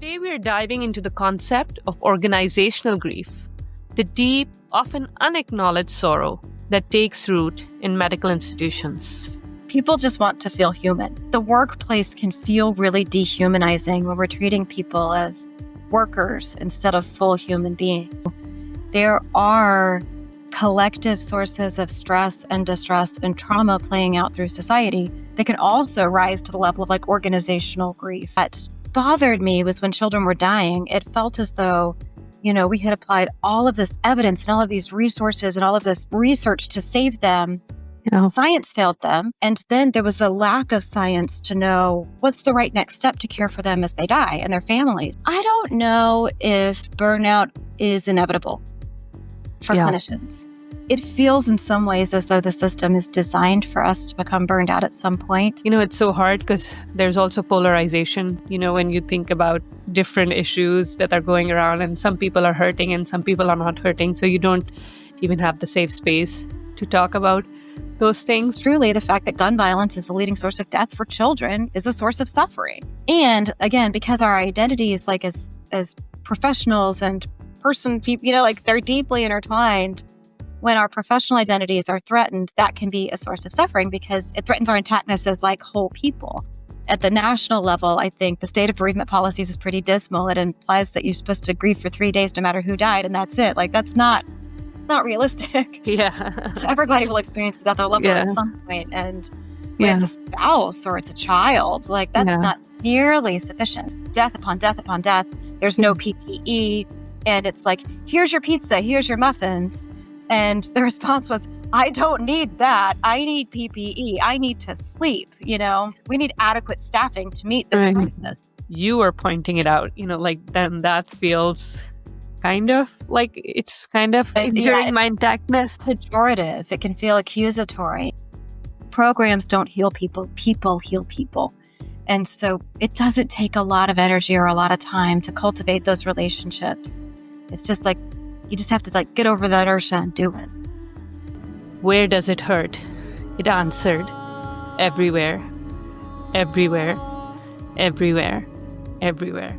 Today we are diving into the concept of organizational grief, the deep, often unacknowledged sorrow that takes root in medical institutions. People just want to feel human. The workplace can feel really dehumanizing when we're treating people as workers instead of full human beings. There are collective sources of stress and distress and trauma playing out through society that can also rise to the level of organizational grief. What bothered me was when children were dying, it felt as though, we had applied all of this evidence and all of these resources and all of this research to save them. Science failed them. And then there was a lack of science to know what's the right next step to care for them as they die and their families. I don't know if burnout is inevitable for clinicians. It feels in some ways as though the system is designed for us to become burned out at some point. It's so hard because there's also polarization, when you think about different issues that are going around and some people are hurting and some people are not hurting. So you don't even have the safe space to talk about those things. Truly, the fact that gun violence is the leading source of death for children is a source of suffering. And again, because our identities, as professionals and people, they're deeply intertwined. When our professional identities are threatened, that can be a source of suffering because it threatens our intactness as whole people. At the national level, I think the state of bereavement policies is pretty dismal. It implies that you're supposed to grieve for 3 days no matter who died, and that's it. That's not realistic. Yeah. Everybody will experience the death of a loved one at some point. And when it's a spouse or it's a child, that's not nearly sufficient. Death upon death upon death. There's no PPE. And it's here's your pizza, here's your muffins. And the response was, I don't need that. I need PPE. I need to sleep. We need adequate staffing to meet this crisis. You are pointing it out, then that feels kind of it's kind of injuring my intactness. Pejorative. It can feel accusatory. Programs don't heal people. People heal people. And so it doesn't take a lot of energy or a lot of time to cultivate those relationships. It's just you just have to get over the inertia and do it. Where does it hurt? It answered, everywhere, everywhere, everywhere, everywhere.